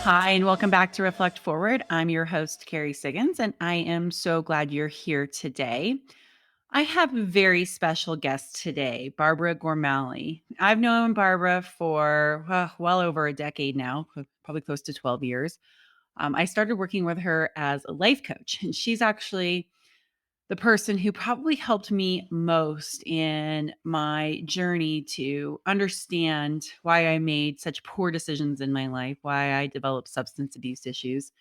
Hi, and welcome back to Reflect Forward. I'm your host, Carrie Siggins, and I am so glad you're here today. I have a very special guest today, Barbara Gormally. I've known Barbara for well over a decade now, probably close to 12 years. I started working with her as a life coach, and she's actually the person who probably helped me most in my journey to understand why I made such poor decisions in my life, why I developed substance abuse issues,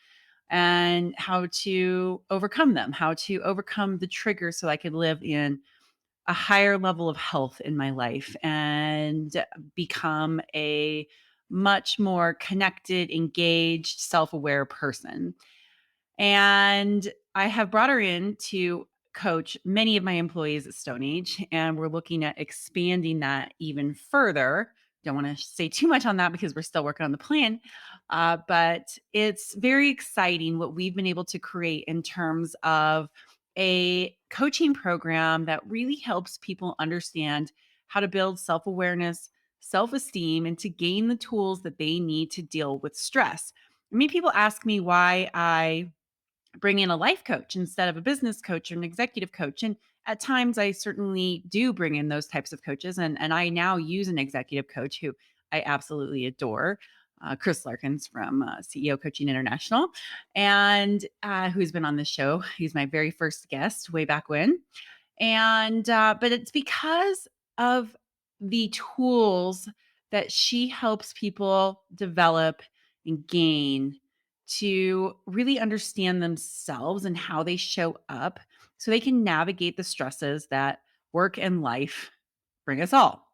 and how to overcome them, how to overcome the triggers so I could live in a higher level of health in my life and become a much more connected, engaged, self aware person. And I have brought her in to coach many of my employees at Stone Age, and we're looking at expanding that even further. Don't want to say too much on that because we're still working on the plan. But it's very exciting what we've been able to create in terms of a coaching program that really helps people understand how to build self awareness, self esteem, and to gain the tools that they need to deal with stress. Many people ask me why I bring in a life coach instead of a business coach or an executive coach. And at times I certainly do bring in those types of coaches. And I now use an executive coach who I absolutely adore, Chris Larkins from CEO Coaching International, and who's been on this show. He's my very first guest way back when. And but it's because of the tools that she helps people develop and gain to really understand themselves and how they show up so they can navigate the stresses that work and life bring us all.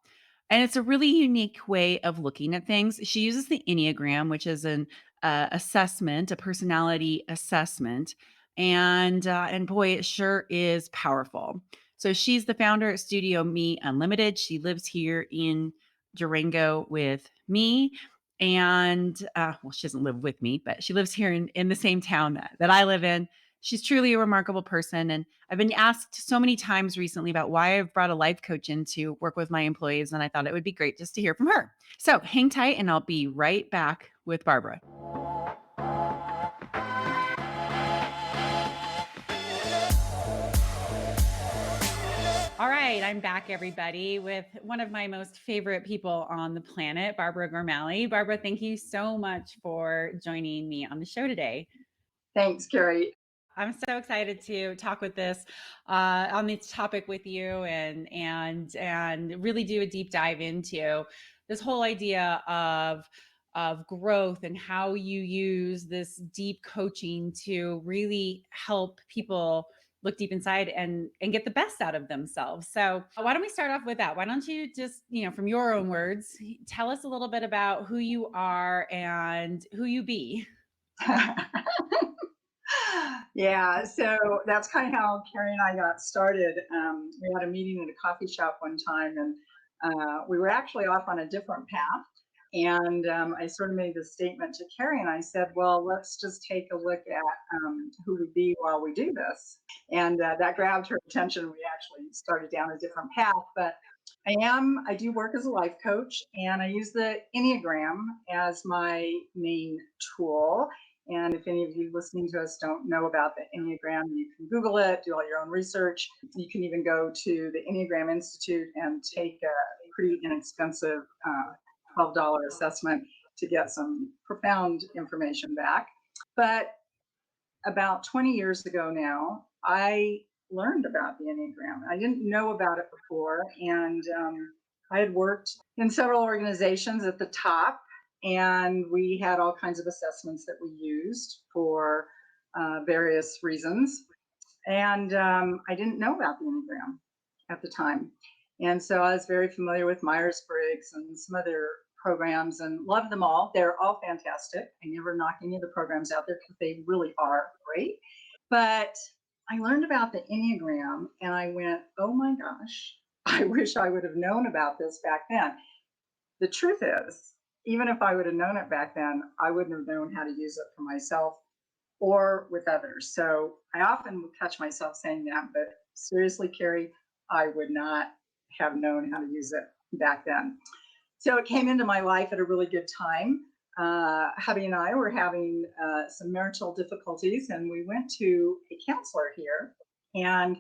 And it's a really unique way of looking at things. She uses the Enneagram, which is an assessment, a personality assessment, and boy, it sure is powerful. So she's the founder at Studio Me Unlimited. She lives here in Durango with me. And well, she doesn't live with me, but she lives here in the same town that I live in. She's truly a remarkable person. And I've been asked so many times recently about why I've brought a life coach in to work with my employees. And I thought it would be great just to hear from her. So hang tight and I'll be right back with Barbara. All right, I'm back, everybody, with one of my most favorite people on the planet, Barbara Gormally. Barbara, thank you so much for joining me on the show today. Thanks, Carrie. I'm so excited to talk with this on this topic with you, and really do a deep dive into this whole idea of growth and how you use this deep coaching to really help people look deep inside and get the best out of themselves. So why don't we start off with that? Why don't you just, from your own words, tell us a little bit about who you are and who you be? Yeah, so that's kind of how Carrie and I got started. We had a meeting at a coffee shop one time, and we were actually off on a different path. And I sort of made this statement to Carrie, and I said, "Well, let's just take a look at who we be while we do this." And that grabbed her attention. We actually started down a different path, but I do work as a life coach, and I use the Enneagram as my main tool. And if any of you listening to us don't know about the Enneagram, you can Google it, do all your own research. You can even go to the Enneagram Institute and take a pretty inexpensive $12 assessment to get some profound information back. But about 20 years ago now, I learned about the Enneagram. I didn't know about it before. And I had worked in several organizations at the top, and we had all kinds of assessments that we used for various reasons. And I didn't know about the Enneagram at the time. And so I was very familiar with Myers Briggs and some other programs and loved them all. They're all fantastic. I never knock any of the programs out there because they really are great. But I learned about the Enneagram and I went, oh my gosh, I wish I would have known about this back then. The truth is, even if I would have known it back then, I wouldn't have known how to use it for myself or with others. So I often catch myself saying that, but seriously, Carrie, I would not have known how to use it back then. So it came into my life at a really good time. hubby and I were having some marital difficulties, and we went to a counselor here, and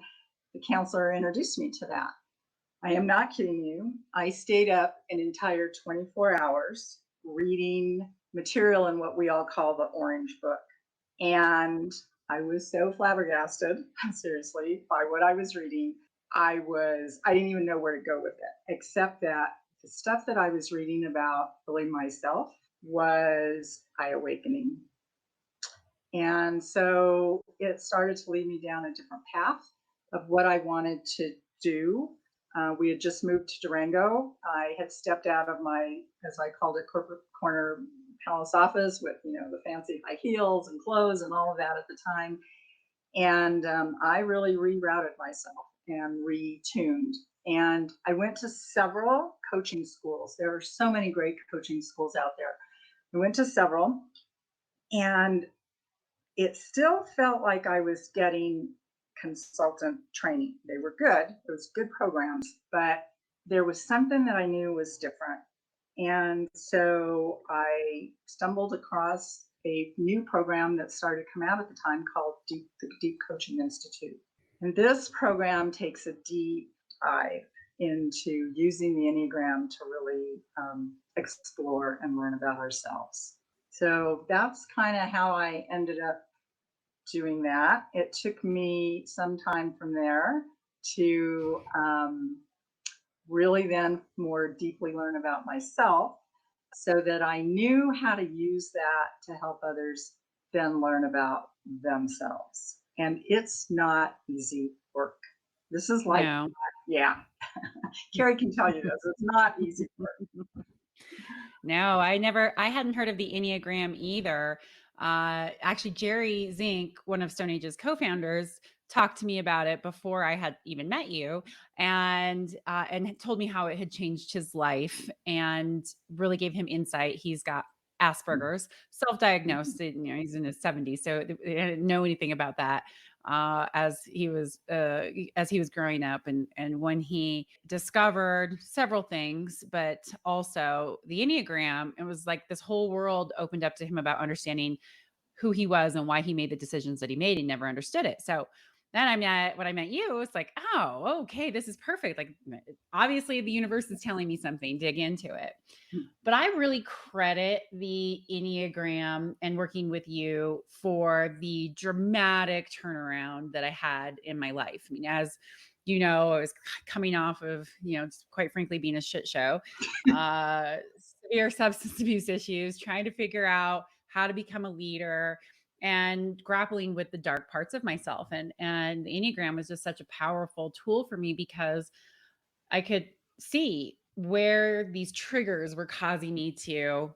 the counselor introduced me to that. I am not kidding you. I stayed up an entire 24 hours reading material in what we all call the Orange Book. And I was so flabbergasted, seriously, by what I was reading. I didn't even know where to go with it, except that the stuff that I was reading about really myself was eye awakening. And so it started to lead me down a different path of what I wanted to do. We had just moved to Durango. I had stepped out of my, as I called it, corporate corner palace office with, the fancy high heels and clothes and all of that at the time. And I really rerouted myself and retuned. And I went to several coaching schools. There are so many great coaching schools out there. I went to several, and it still felt like I was getting consultant training. They were good, it was good programs, but there was something that I knew was different. And so I stumbled across a new program that started to come out at the time called the Deep Coaching Institute. And this program takes a deep dive into using the Enneagram to really explore and learn about ourselves. So that's kind of how I ended up doing that. It took me some time from there to really then more deeply learn about myself so that I knew how to use that to help others then learn about themselves. And it's not easy work. This is like, No. yeah, Carrie can tell you this. It's not easy work. No, I hadn't heard of the Enneagram either. Actually, Jerry Zink, one of Stone Age's co-founders, talked to me about it before I had even met you, and told me how it had changed his life and really gave him insight. He's got Asperger's, self-diagnosed. He's in his 70s, so I didn't know anything about that as he was growing up, and when he discovered several things, but also the Enneagram, it was like this whole world opened up to him about understanding who he was and why he made the decisions that he made. He never understood it. So then when I met you, it's like, oh, okay, this is perfect. Like, obviously the universe is telling me something, dig into it. But I really credit the Enneagram and working with you for the dramatic turnaround that I had in my life. I mean, as you know, I was coming off of, quite frankly, being a shit show, severe substance abuse issues, trying to figure out how to become a leader and grappling with the dark parts of myself. And the Enneagram was just such a powerful tool for me because I could see where these triggers were causing me to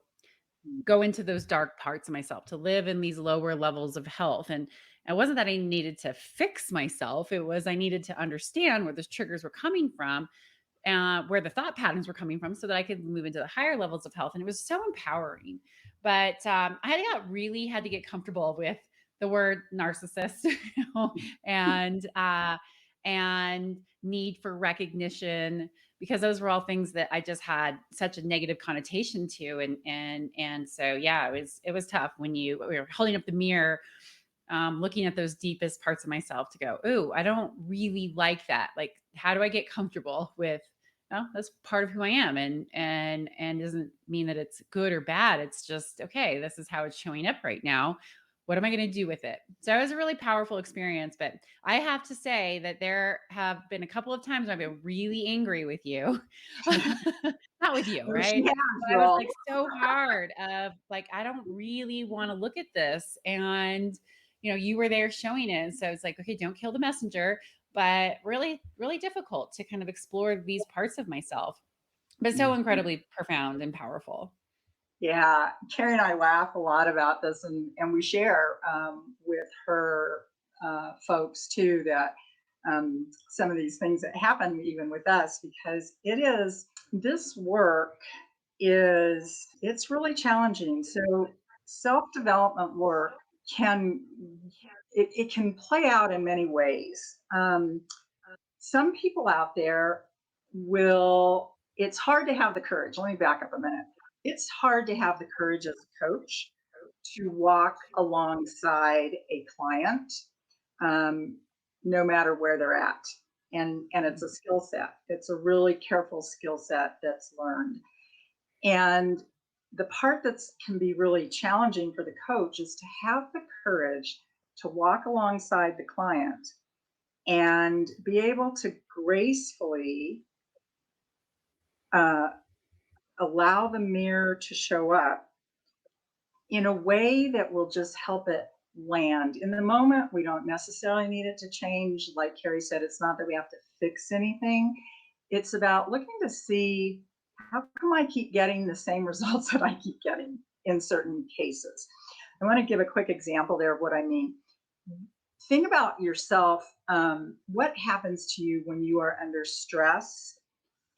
go into those dark parts of myself, to live in these lower levels of health. And it wasn't that I needed to fix myself, it was I needed to understand where those triggers were coming from, where the thought patterns were coming from, so that I could move into the higher levels of health. And it was so empowering. But really had to get comfortable with the word narcissist, and and need for recognition, because those were all things that I just had such a negative connotation to. And so, yeah, it was tough when we were holding up the mirror, looking at those deepest parts of myself to go, ooh, I don't really like that. Like, how do I get comfortable with, well, that's part of who I am, and doesn't mean that it's good or bad. It's just, okay, this is how it's showing up right now. What am I going to do with it? So it was a really powerful experience. But I have to say that there have been a couple of times when I've been really angry with you. Not with you, Oh, she right? has, But I was girl. like so hard of like, I don't really want to look at this. And you were there showing it. So it's like, okay, don't kill the messenger, but really, really difficult to kind of explore these parts of myself, but so incredibly profound and powerful. Yeah, Carrie and I laugh a lot about this, and we share with her folks too that some of these things that happen even with us, because it is this work it's really challenging. So self-development work can it can play out in many ways. Some people out there will, it's hard to have the courage. Let me back up a minute. it's hard to have the courage as a coach to walk alongside a client, um, no matter where they're at. And it's a skill set. It's a really careful skill set that's learned. And the part that can be really challenging for the coach is to have the courage to walk alongside the client and be able to gracefully uh, allow the mirror to show up in a way that will just help it land. In the moment, we don't necessarily need it to change. Like Carrie said, it's not that we have to fix anything. It's about looking to see how come I keep getting the same results that I keep getting in certain cases. I want to give a quick example there of what I mean. Think about yourself. What happens to you when you are under stress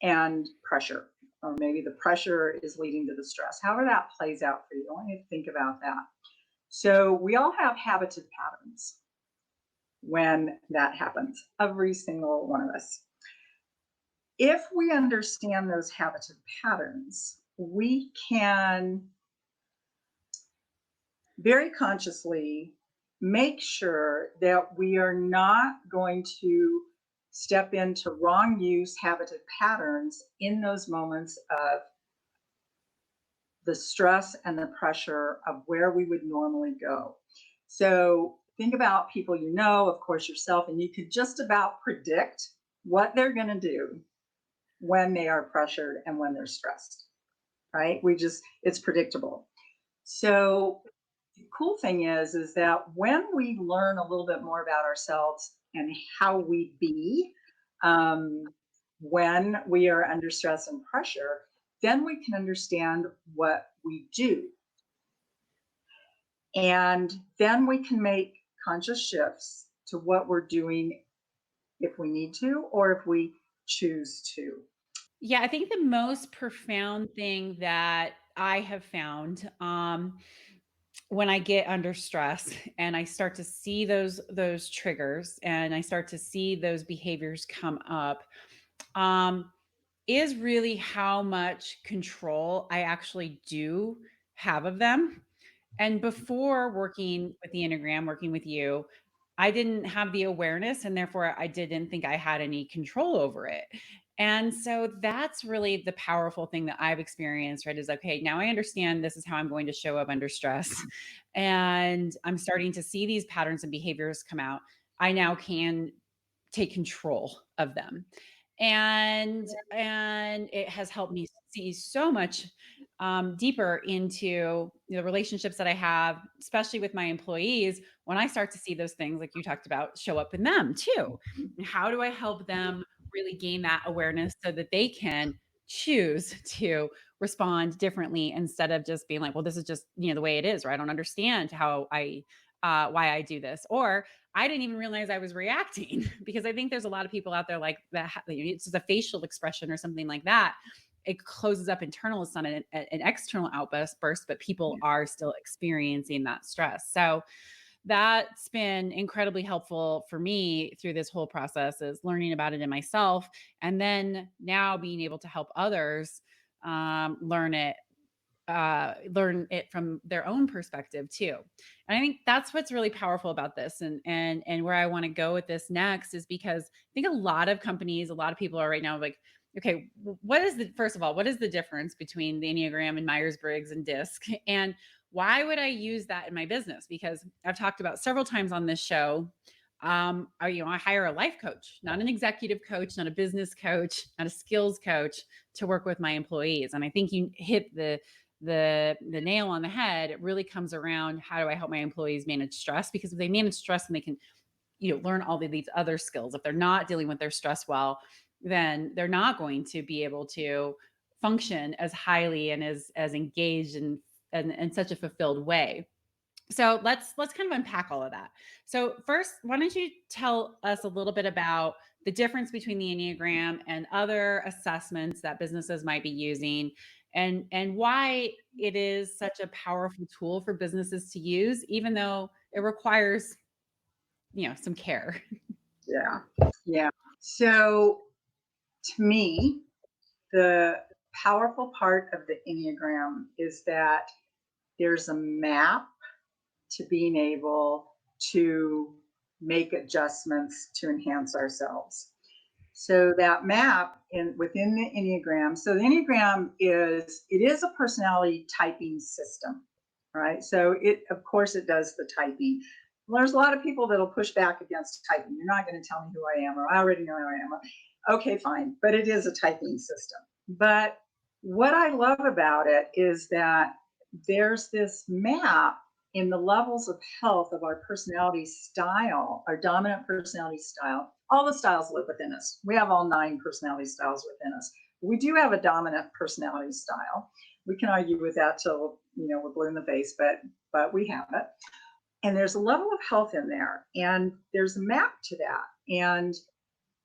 and pressure? Or maybe the pressure is leading to the stress. However, that plays out for you. I want you to think about that. So, we all have habited patterns when that happens, every single one of us. If we understand those habited patterns, we can very consciously make sure that we are not going to step into wrong use habited patterns in those moments of the stress and the pressure of where we would normally go. So think about people you know, of course, yourself, and you could just about predict what they're going to do when they are pressured and when they're stressed, right? It's predictable. So the cool thing is that when we learn a little bit more about ourselves and how we be um, when we are under stress and pressure, then we can understand what we do. And then we can make conscious shifts to what we're doing if we need to or if we choose to. Yeah, I think the most profound thing that I have found, when I get under stress and I start to see those triggers and I start to see those behaviors come up, um, is really how much control I actually do have of them. And before working with the Enneagram, working with you, I didn't have the awareness and therefore I didn't think I had any control over it. And so that's really the powerful thing that I've experienced, right? Is okay, now I understand this is how I'm going to show up under stress. And I'm starting to see these patterns and behaviors come out. I now can take control of them. And it has helped me see so much deeper into the relationships that I have, especially with my employees. When I start to see those things, like you talked about, show up in them too. And how do I help them really gain that awareness so that they can choose to respond differently instead of just being like, well, this is just the way it is, or I don't understand how I why I do this, or I didn't even realize I was reacting because I think there's a lot of people out there like that. It's just a facial expression or something like that. It closes up internal. It's not an external outburst, but people are still experiencing that stress. So that's been incredibly helpful for me through this whole process is learning about it in myself and then now being able to help others learn it from their own perspective too. And I think that's what's really powerful about this and where I want to go with this next is because I think a lot of companies, a lot of people are right now like, okay, what is the first of all, what is the difference between the Enneagram and Myers-Briggs and DISC? And why would I use that in my business? Because I've talked about several times on this show. I hire a life coach, not an executive coach, not a business coach, not a skills coach to work with my employees. And I think you hit the nail on the head. It really comes around how do I help my employees manage stress? Because if they manage stress and they can learn all of these other skills, if they're not dealing with their stress well, then they're not going to be able to function as highly and as engaged and in such a fulfilled way. So let's kind of unpack all of that. So first, why don't you tell us a little bit about the difference between the Enneagram and other assessments that businesses might be using and why it is such a powerful tool for businesses to use, even though it requires, some care. Yeah. Yeah. So to me, the powerful part of the Enneagram is that there's a map to being able to make adjustments to enhance ourselves. So that map in within the Enneagram, so the Enneagram is a personality typing system, right? So it of course it does the typing. Well, there's a lot of people that'll push back against typing. You're not going to tell me who I am, or I already know who I am. Okay, fine, but it is a typing system. But what I love about it is that there's this map in the levels of health of our personality style, our dominant personality style. All the styles live within us. We have all 9 personality styles within us. We do have a dominant personality style. We can argue with that till we're blue in the face, but we have it. And there's a level of health in there, and there's a map to that. And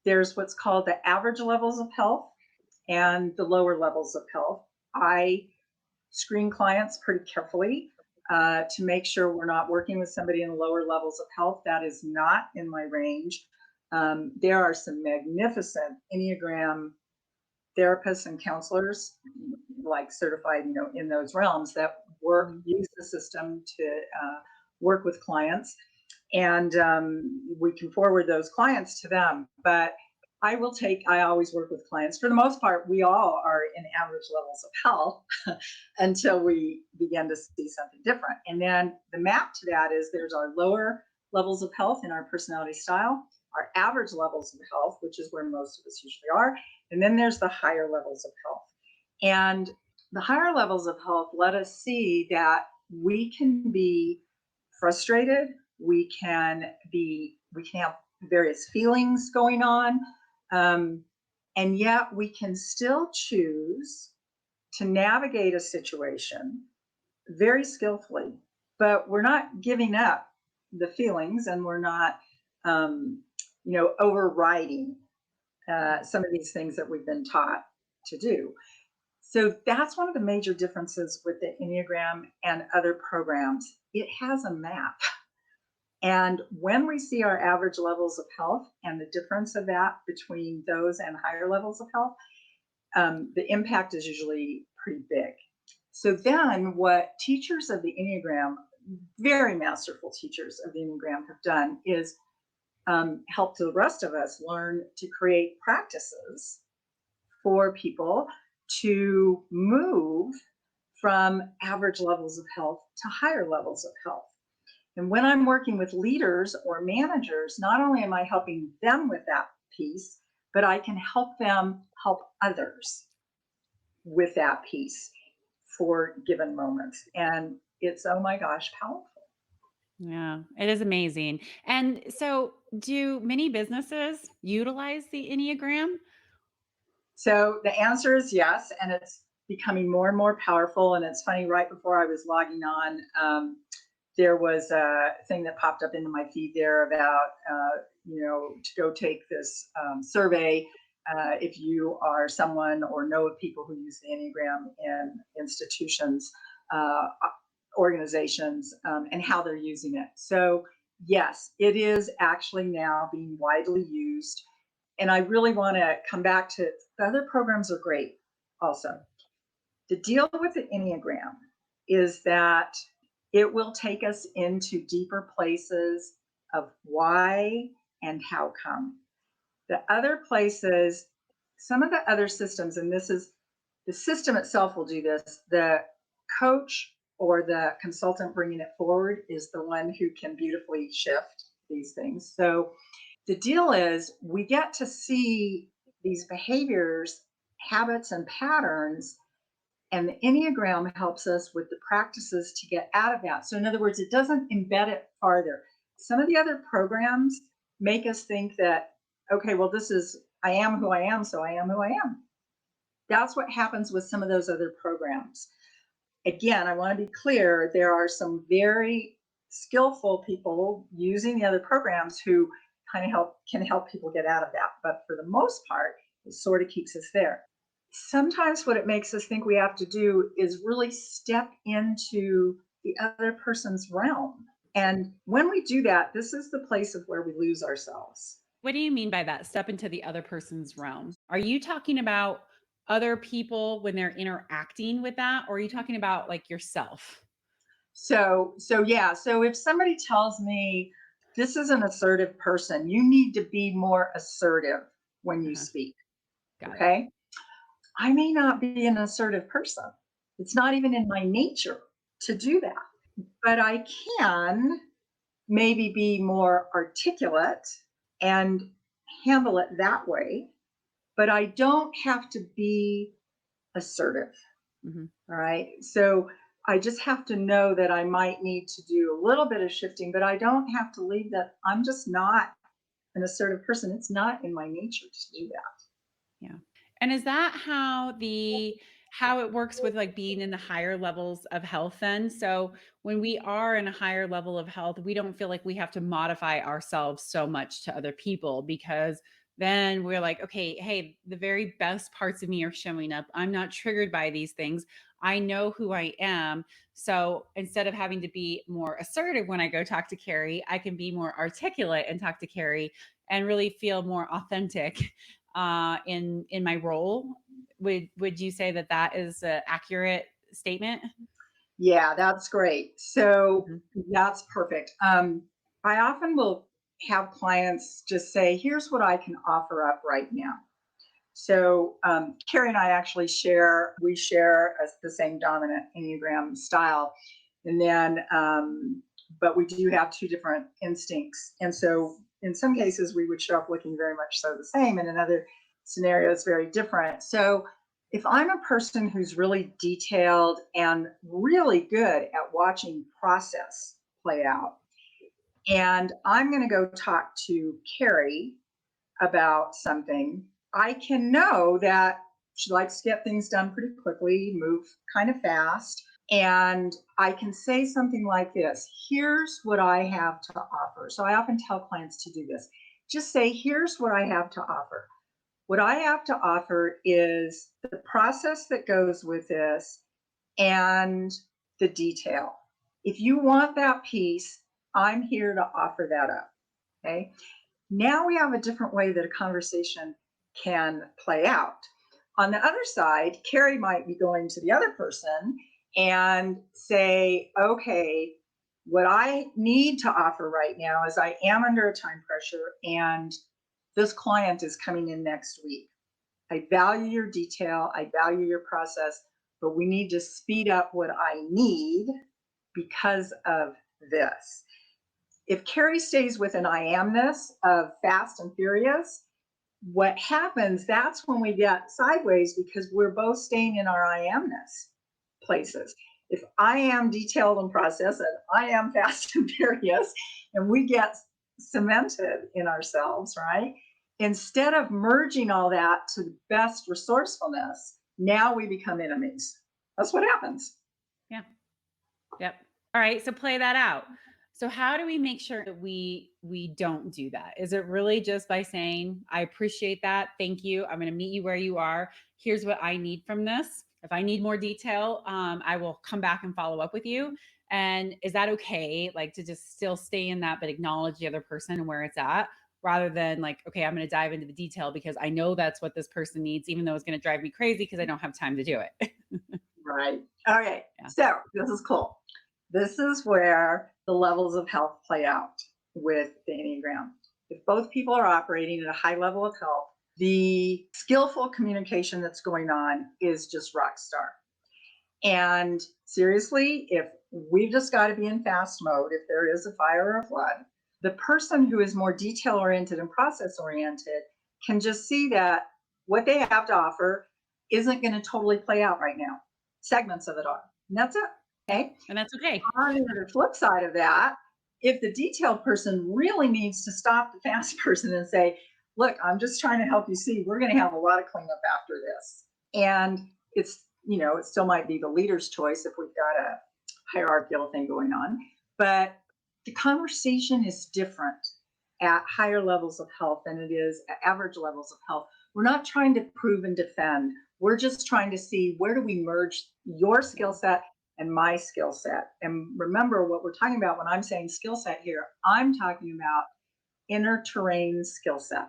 there's what's called the average levels of health and the lower levels of health. I screen clients pretty carefully to make sure we're not working with somebody in the lower levels of health. That is not in my range. There are some magnificent Enneagram therapists and counselors, like certified, in those realms that use the system to work with clients, and we can forward those clients to them. But I always work with clients. For the most part, we all are in average levels of health until we begin to see something different. And then the map to that is there's our lower levels of health in our personality style, our average levels of health, which is where most of us usually are. And then there's the higher levels of health. And the higher levels of health let us see that we can be frustrated, we can have various feelings going on, and yet we can still choose to navigate a situation very skillfully, but we're not giving up the feelings, and we're not overriding some of these things that we've been taught to do. So that's one of the major differences with the Enneagram and other programs. It has a map. And when we see our average levels of health and the difference of that between those and higher levels of health, the impact is usually pretty big. So then, what teachers of the Enneagram, very masterful teachers of the Enneagram, have done is help the rest of us learn to create practices for people to move from average levels of health to higher levels of health. And when I'm working with leaders or managers, not only am I helping them with that piece, but I can help them help others with that piece for given moments. And it's, oh my gosh, powerful. Yeah, it is amazing. And so, do many businesses utilize the Enneagram? So the answer is yes, and it's becoming more and more powerful. And it's funny, right before I was logging on, there was a thing that popped up into my feed there about, to go take this survey if you are someone or know of people who use the Enneagram in institutions, organizations, and how they're using it. So, yes, it is actually now being widely used. And I really want to come back to the other programs are great also. The deal with the Enneagram is that it will take us into deeper places of why and how come. The other places, some of the other systems, and this is the system itself will do this, the coach or the consultant bringing it forward is the one who can beautifully shift these things. So the deal is we get to see these behaviors, habits, and patterns, and the Enneagram helps us with the practices to get out of that. So, in other words, it doesn't embed it farther. Some of the other programs make us think that, okay, well, this is, I am who I am, so I am who I am. That's what happens with some of those other programs. Again, I want to be clear, there are some very skillful people using the other programs who can help people get out of that. But for the most part, it sort of keeps us there. Sometimes what it makes us think we have to do is really step into the other person's realm. And when we do that, this is the place of where we lose ourselves. What do you mean by that? Step into the other person's realm. Are you talking about other people when they're interacting with that, or are you talking about like yourself? So yeah, so if somebody tells me this is an assertive person, you need to be more assertive when you Uh-huh. speak, Got it. okay? I may not be an assertive person. It's not even in my nature to do that, but I can maybe be more articulate and handle it that way, but I don't have to be assertive. Mhm. All right. So I just have to know that I might need to do a little bit of shifting, but I don't have to leave that. I'm just not an assertive person. It's not in my nature to do that. Yeah. And is that how it works with like being in the higher levels of health then? So when we are in a higher level of health, we don't feel like we have to modify ourselves so much to other people because then we're like, okay, hey, the very best parts of me are showing up. I'm not triggered by these things. I know who I am. So instead of having to be more assertive when I go talk to Carrie, I can be more articulate and talk to Carrie and really feel more authentic in my role. Would you say that that is an accurate statement? Yeah, that's great. So Mhm. that's perfect. I often will have clients just say, here's what I can offer up right now. So Carrie and I actually share the same dominant Enneagram style, and then but we do have two different instincts, and so in some cases we would show up looking very much so the same, and in other scenarios very different. So if I'm a person who's really detailed and really good at watching process play out, and I'm going to go talk to Carrie about something, I can know that she likes to get things done pretty quickly, move kind of fast. And I can say something like this: here's what I have to offer. So I often tell clients to do this: just say, here's what I have to offer. What I have to offer is the process that goes with this and the detail. If you want that piece, I'm here to offer that up. Okay. Now we have a different way that a conversation can play out. On the other side, Carrie might be going to the other person and say, okay, what I need to offer right now is I am under a time pressure and this client is coming in next week. I value your detail, I value your process, but we need to speed up what I need because of this. If Carrie stays with an I amness of fast and furious, what happens, that's when we get sideways because we're both staying in our I amness places. If I am detailed and process and I am fast and furious, and we get cemented in ourselves, right? Instead of merging all that to the best resourcefulness, now we become enemies. That's what happens. Yeah. Yep. All right, so play that out. So how do we make sure that we don't do that? Is it really just by saying, "I appreciate that. Thank you. I'm going to meet you where you are. Here's what I need from this. If I need more detail, I will come back and follow up with you." And is that okay? Like to just still stay in that, but acknowledge the other person and where it's at, rather than like, okay, I'm going to dive into the detail because I know that's what this person needs, even though it's going to drive me crazy because I don't have time to do it. Right. Okay. Yeah. So this is cool. This is where the levels of health play out with the Enneagram. If both people are operating at a high level of health, the skillful communication that's going on is just rock star. And seriously, if we've just got to be in fast mode, if there is a fire or a flood, the person who is more detail oriented and process oriented can just see that what they have to offer isn't going to totally play out right now. Segments of it are. And that's it. Yeah. Okay. And that's okay. On the flip side of that, if the detailed person really needs to stop the fast person and say, look, I'm just trying to help you see, we're going to have a lot of cleanup after this. And it still might be the leader's choice if we've got a hierarchical thing going on. But the conversation is different at higher levels of health than it is at average levels of health. We're not trying to prove and defend. We're just trying to see where do we merge your skill set and my skill set. And remember what we're talking about when I'm saying skill set here, I'm talking about inner terrain skill set.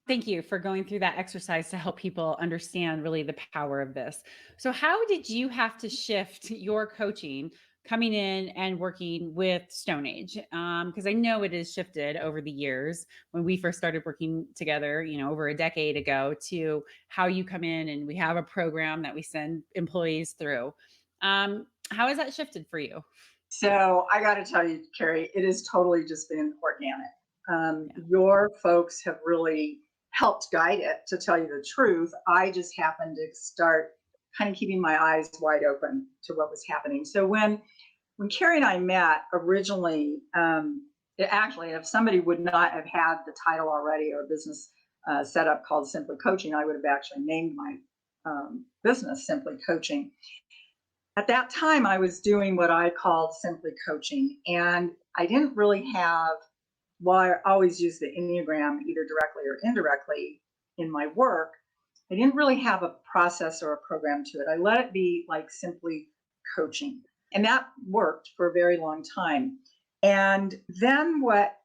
Thank you for going through that exercise to help people understand really the power of this. So, how did you have to shift your coaching coming in and working with Stone Age? Because I know it has shifted over the years when we first started working together, over a decade ago, to how you come in and we have a program that we send employees through. How has that shifted for you? So I got to tell you, Carrie, it has totally just been organic. Yeah. Your folks have really helped guide it, to tell you the truth. I just happened to start kind of keeping my eyes wide open to what was happening. So when Carrie and I met originally, actually, if somebody would not have had the title already or business set up called Simply Coaching, I would have actually named my business Simply Coaching. At that time, I was doing what I called Simply Coaching, and I didn't really have, well, I always use the Enneagram either directly or indirectly in my work. I didn't really have a process or a program to it. I let it be like simply coaching. And that worked for a very long time. And then what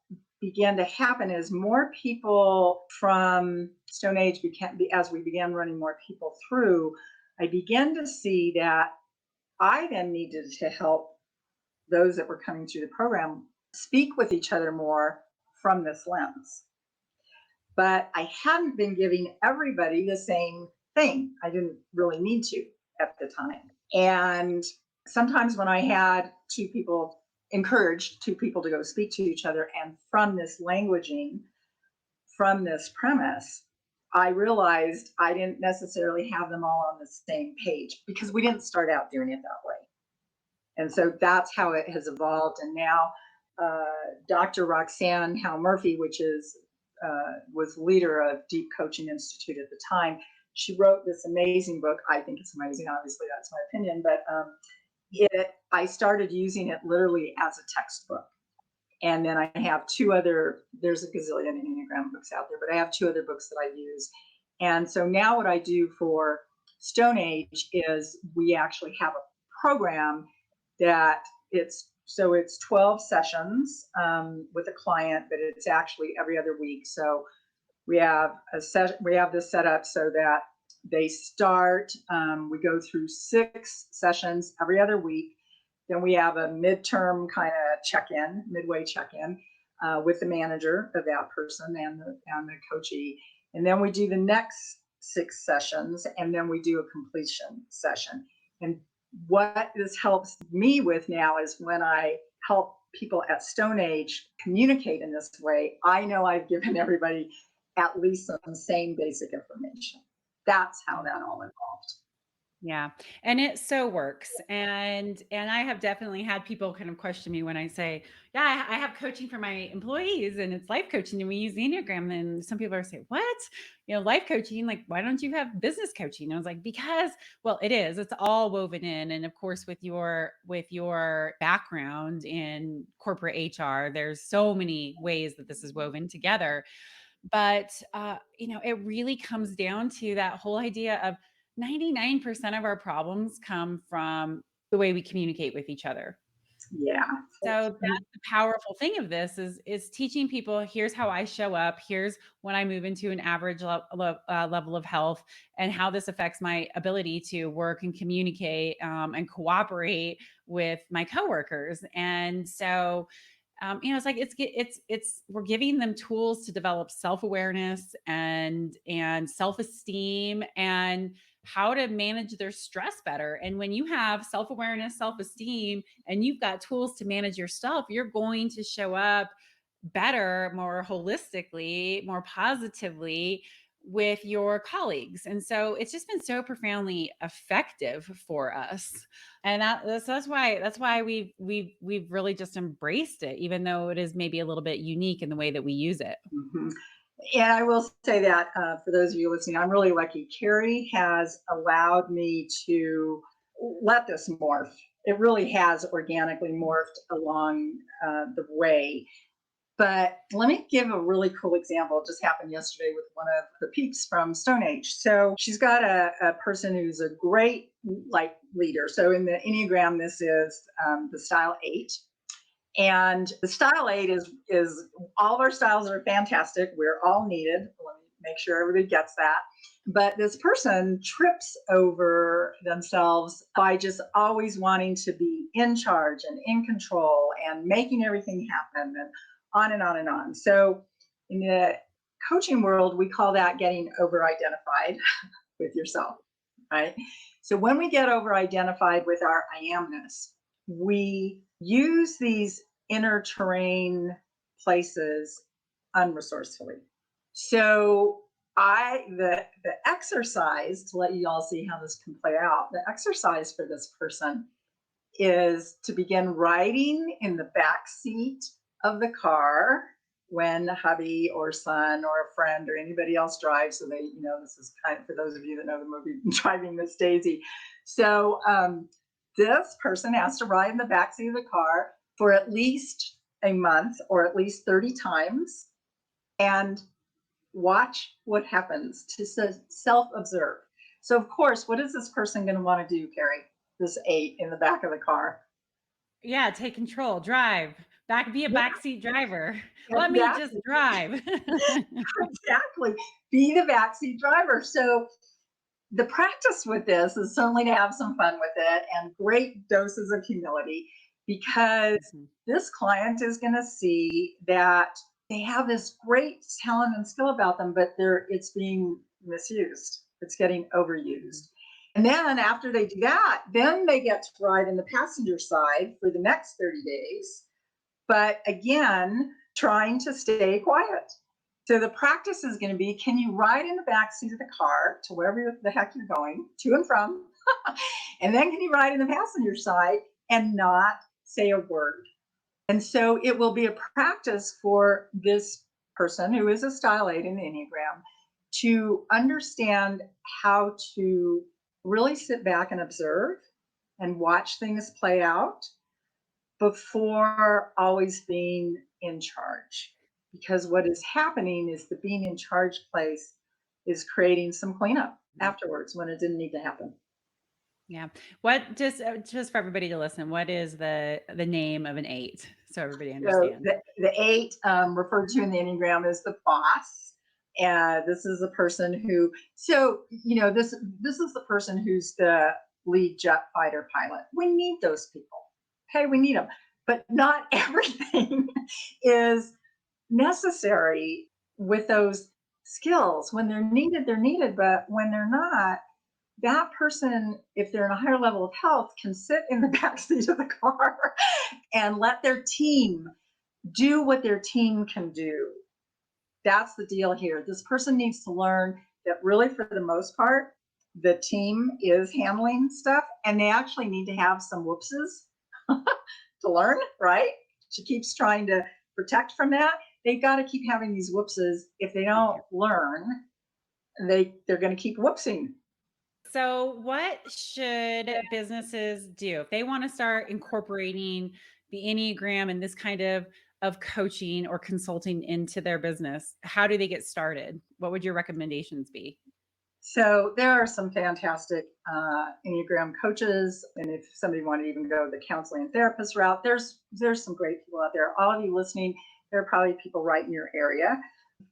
began to happen is more people from Stone Age began, as we began running more people through, I began to see that I then needed to help those that were coming through the program speak with each other more from this lens. But I hadn't been giving everybody the same thing. I didn't really need to at the time. And sometimes when I had two people, encouraged two people to go speak to each other, and from this languaging, from this premise, I realized I didn't necessarily have them all on the same page because we didn't start out doing it that way. And so that's how it has evolved. And now Dr. Roxanne Howe Murphy, which is was leader of Deep Coaching Institute at the time, she wrote this amazing book. I think it's amazing. Obviously, that's my opinion, but I started using it literally as a textbook. And then I have two other. There's a gazillion Enneagram books out there, but I have two other books that I use. And so now what I do for Stone Age is we actually have a program that it's 12 sessions with a client, but it's actually every other week. So we have this set up so that they start. We go through 6 sessions every other week. Then we have a midterm kind of check-in, midway check-in with the manager of that person and the coachee, and then we do the next 6 sessions, and then we do a completion session. And what this helps me with now is when I help people at Stone Age communicate in this way, I know I've given everybody at least some same basic information. That's how that all evolved. Yeah, and it so works, and I have definitely had people kind of question me when I say, "Yeah, I have coaching for my employees, and it's life coaching, and we use the Enneagram." And some people are saying, "What? Life coaching? Like, why don't you have business coaching?" And I was like, "Because, well, it is. It's all woven in, and of course, with your background in corporate HR, there's so many ways that this is woven together." But, it really comes down to that whole idea of 99% of our problems come from the way we communicate with each other. Yeah. So that's the powerful thing of this is teaching people, here's how I show up, here's when I move into an average level of health, and how this affects my ability to work and communicate, and cooperate with my coworkers. And so it's like it's we're giving them tools to develop self-awareness and self-esteem and how to manage their stress better. And when you have self-awareness, self-esteem, and you've got tools to manage yourself, you're going to show up better, more holistically, more positively with your colleagues. And so it's just been so profoundly effective for us. And that's why we've really just embraced it, even though it is maybe a little bit unique in the way that we use it. Mhm. And I will say that for those of you listening, I'm really lucky. Carrie has allowed me to let this morph. It really has organically morphed along the way. But let me give a really cool example. It just happened yesterday with one of the peeps from Stone Age. So she's got a person who's a great leader. So in the Enneagram, this is the style 8. And the style 8 is all of our styles are fantastic. We're all needed. make sure everybody gets that. But this person trips over themselves by just always wanting to be in charge and in control and making everything happen and on and on and on. So in the coaching world, we call that getting over identified with yourself, right? So when we get over identified with our I amness, we use these inner terrain places unresourcefully. So the exercise to let you all see how this can play out, the exercise for this person is to begin riding in the back seat of the car when hubby or son or a friend or anybody else drives. So this is kind of for those of you that know the movie Driving Miss Daisy. So this person has to ride in the back seat of the car for at least a month or at least 30 times and watch what happens, to self-observe. So of course, what is this person going to want to do, Carrie? This 8 in the back of the car. Yeah, take control, drive. Be a Yeah, backseat driver. Let me just exactly. drive. Exactly. Be the backseat driver. So the practice with this is certainly to have some fun with it and great doses of humility, because Mhm. this client is going to see that they have this great talent and skill about them, but it's being misused. It's getting overused. And then after they do that, then they get to ride in the passenger side for the next 30 days. But again, trying to stay quiet. So the practice is going to be, can you ride in the back seat of the car to wherever the heck you're going, to and from? And then can you ride in the passenger side and not say a word? And so it will be a practice for this person who is a style 8 in the Enneagram to understand how to really sit back and observe and watch things play out before always being in charge. Because what is happening is the being in charge place is creating some cleanup afterwards when it didn't need to happen. Yeah. What just for everybody to listen, what is the name of an 8 so everybody So understands? the 8 referred to in the Enneagram is the boss. And this is the person who, this is the person who's the lead jet fighter pilot. We need those people. Okay, we need them. But not everything is necessary with those skills. When they're needed, they're needed. But when they're not, that person, if they're in a higher level of health, can sit in the back seat of the car and let their team do what their team can do. That's the deal here. This person needs to learn that really, for the most part, the team is handling stuff, and they actually need to have some whoopses to learn, right? She keeps trying to protect from that. They've got to keep having these whoopses. If they don't learn, they're going to keep whoopsing. So, what should businesses do if they want to start incorporating the Enneagram and this kind of coaching or consulting into their business? How do they get started? What would your recommendations be? So there are some fantastic Enneagram coaches, and if somebody wanted to even go the counseling and therapist route, there's some great people out there. All of you listening, there are probably people right in your area,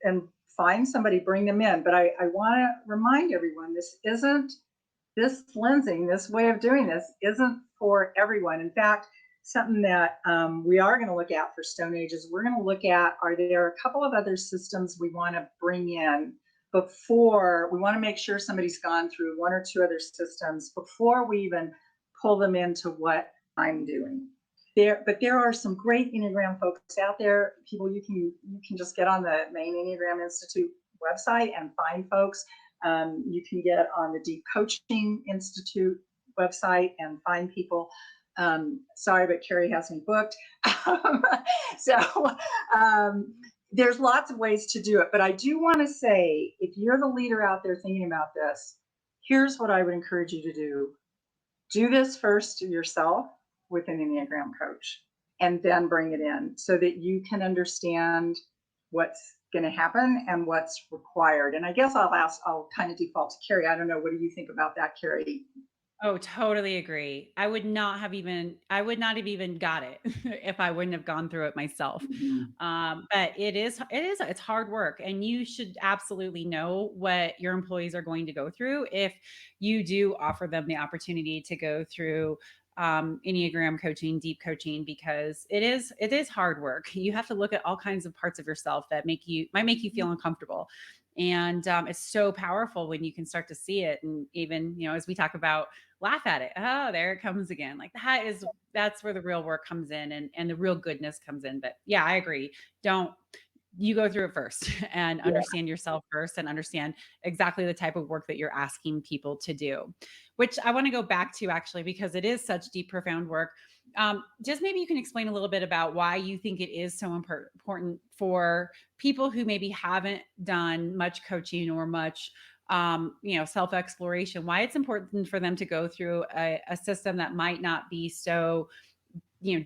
and find somebody, bring them in. But I want to remind everyone, this lensing, this way of doing this isn't for everyone. In fact, something that we are going to look at for Stone Ages, we're going to look at, are there a couple of other systems we want to bring in before we want to make sure somebody's gone through 1 or 2 other systems before we even pull them into what I'm doing. But there are some great Enneagram folks out there. People you can just get on the main Enneagram Institute website and find folks. You can get on the Deep Coaching Institute website and find people. Sorry, but Carrie has me booked. so there's lots of ways to do it. But I do want to say, if you're the leader out there thinking about this, here's what I would encourage you to do. Do this first yourself with an Enneagram coach, and then bring it in so that you can understand what's going to happen and what's required. And I guess I'll kind of default to Carrie. I don't know. What do you think about that, Carrie? Oh, totally agree. I would not have even got it if I wouldn't have gone through it myself. Mhm. But it's hard work, and you should absolutely know what your employees are going to go through if you do offer them the opportunity to go through Enneagram coaching, deep coaching, because it is hard work. You have to look at all kinds of parts of yourself that might make you feel uncomfortable. And it's so powerful when you can start to see it, and even as we talk about, laugh at it. Oh, there it comes again. Like that's where the real work comes in, and the real goodness comes in. But yeah, I agree. Don't You go through it first and Yeah. understand yourself first and understand exactly the type of work that you're asking people to do, which I want to go back to actually because it is such deep, profound work. Just maybe you can explain a little bit about why you think it is so important for people who maybe haven't done much coaching or much self exploration, why it's important for them to go through a system that might not be so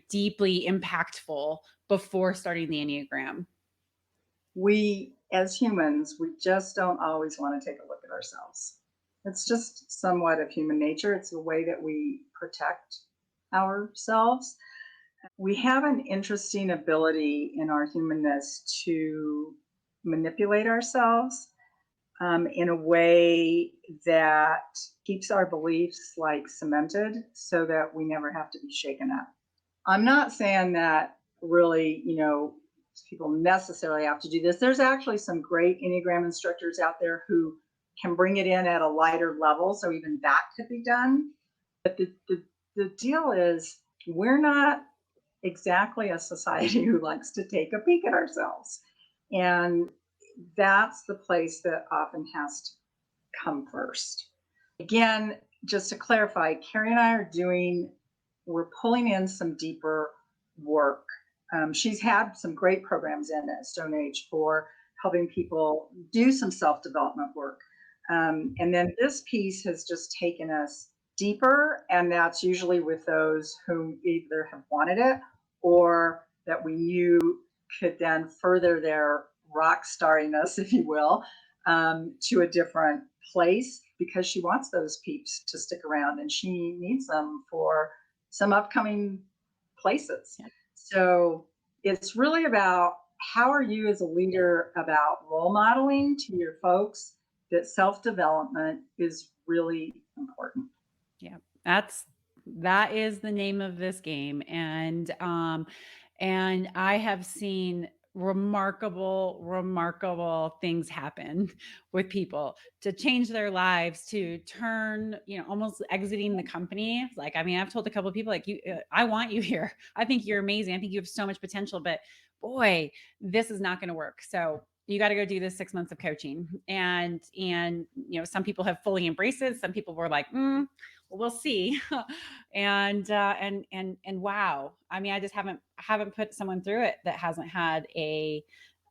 deeply impactful before starting the Enneagram. We, as humans, we just don't always want to take a look at ourselves. It's just somewhat of human nature. It's a way that we protect ourselves. We have an interesting ability in our humanness to manipulate ourselves in a way that keeps our beliefs like cemented so that we never have to be shaken up. I'm not saying that really, people necessarily have to do this. There's actually some great Enneagram instructors out there who can bring it in at a lighter level. So even that could be done. But the deal is, we're not exactly a society who likes to take a peek at ourselves. And that's the place that often has to come first. Again, just to clarify, Carrie and I we're pulling in some deeper work. She's had some great programs in at Stone Age for helping people do some self development work. And then this piece has just taken us deeper, and that's usually with those who either have wanted it or that we knew could then further their rock starriness, if you will, to a different place because she wants those peeps to stick around and she needs them for some upcoming places. Yeah. So it's really about how are you as a leader about role modeling to your folks that self development is really important. Yeah, that is the name of this game, and I have seen remarkable things happen with people to change their lives, to turn, almost exiting the company. Like, I mean, I've told a couple of people, like, I want you here. I think you're amazing. I think you have so much potential, but boy, this is not going to work. So you got to go do this 6 months of coaching, and some people have fully embraced it. Some people were like, well, we'll see. And wow, I mean, I just haven't put someone through it that hasn't had a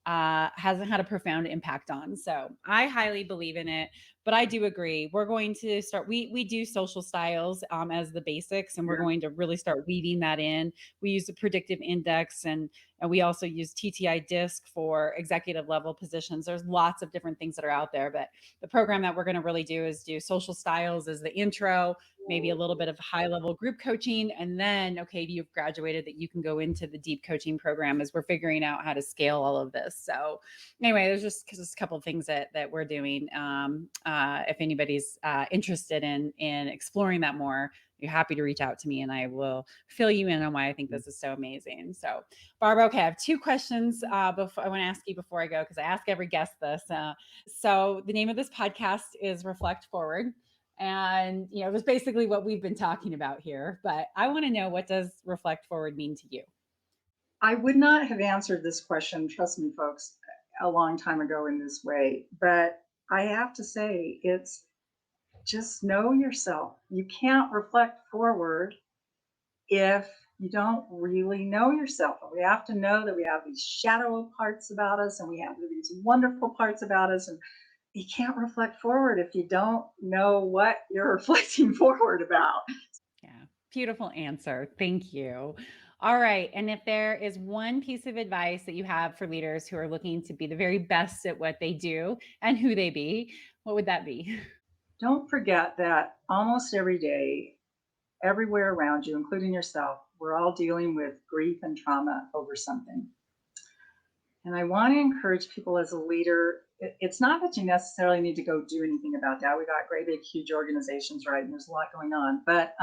profound impact on. So I highly believe in it, but I do agree. We're going to start. We do social styles as the basics, and we're Yeah. going to really start weaving that in. We use the predictive index, and we also use TTI disc for executive level positions. There's lots of different things that are out there, but the program that we're going to really do is do social styles as the intro, maybe a little bit of high level group coaching, and then, okay, you've graduated, that you can go into the deep coaching program as we're figuring out how to scale all of this. So anyway, there's just a couple of things that we're doing. If anybody's interested in exploring that more, you're happy to reach out to me and I will fill you in on why I think this is so amazing. So Barbara, okay, I have two questions before I want to ask you before I go, because I ask every guest this. So the name of this podcast is Reflect Forward. And it was basically what we've been talking about here. But I want to know, what does Reflect Forward mean to you? I would not have answered this question, trust me, folks, a long time ago in this way. But I have to say, it's just know yourself. You can't reflect forward if you don't really know yourself. And we have to know that we have these shadow parts about us and we have these wonderful parts about us. And you can't reflect forward if you don't know what you're reflecting forward about. Yeah, beautiful answer. Thank you. All right. And if there is one piece of advice that you have for leaders who are looking to be the very best at what they do and who they be, what would that be? don't forget that almost every day, everywhere around you, including yourself, we're all dealing with grief and trauma over something. And I want to encourage people as a leader. It's not that you necessarily need to go do anything about that. We got great big huge organizations, right? And there's a lot going on. But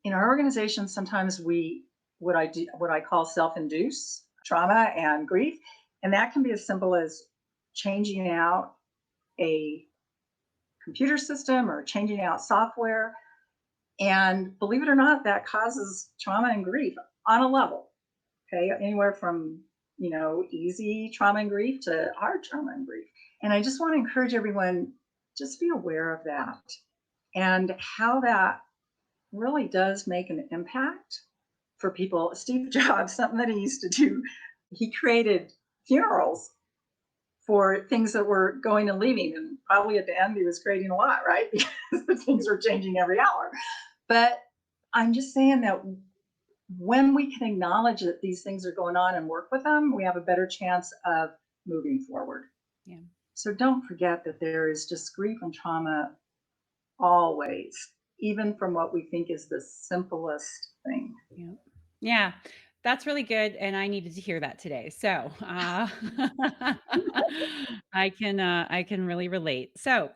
in our organizations, sometimes we what I call self-induce trauma and grief, and that can be as simple as changing out a computer system or changing out software. And believe it or not, that causes trauma and grief on a level. Okay, anywhere from easy trauma and grief to hard trauma and grief. And I just want to encourage everyone, just be aware of that and how that really does make an impact for people. Steve Jobs, something that he used to do, he created funerals for things that were going and leaving, and probably at the end he was creating a lot, right? Because the things were changing every hour. But I'm just saying that when we can acknowledge that these things are going on and work with them, we have a better chance of moving forward. Yeah. So don't forget that there is just grief and trauma always, even from what we think is the simplest thing. Yeah. Yeah. That's really good, and I needed to hear that today. So, I can really relate. So,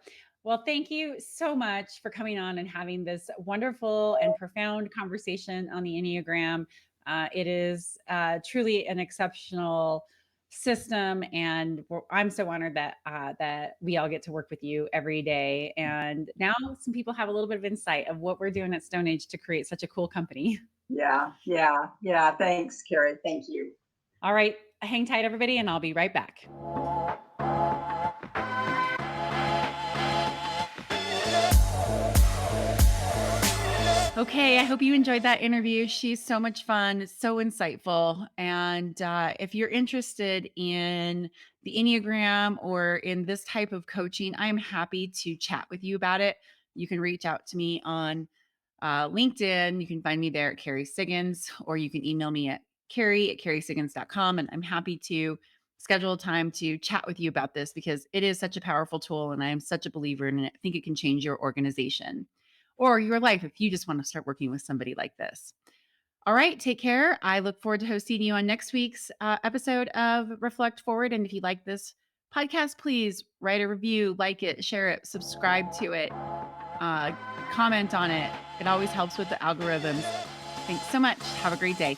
well, thank you so much for coming on and having this wonderful and profound conversation on the Enneagram. It is truly an exceptional system, and I'm so honored that that we all get to work with you every day. And now some people have a little bit of insight of what we're doing at Stone Age to create such a cool company. Yeah, yeah, yeah. Thanks, Carrie. Thank you. All right, hang tight, everybody, and I'll be right back. Okay, I hope you enjoyed that interview. She's so much fun, so insightful. And if you're interested in the Enneagram or in this type of coaching, I am happy to chat with you about it. You can reach out to me on LinkedIn. You can find me there at Carrie Siggins, or you can email me at carrie@carriesiggins.com. And I'm happy to schedule a time to chat with you about this because it is such a powerful tool and I am such a believer in it. I think it can change your organization or your life if you just want to start working with somebody like this. All right, take care. I look forward to hosting you on next week's episode of Reflect Forward. And if you like this podcast, please write a review, like it, share it, subscribe to it, comment on it. It always helps with the algorithms. Thanks so much. Have a great day.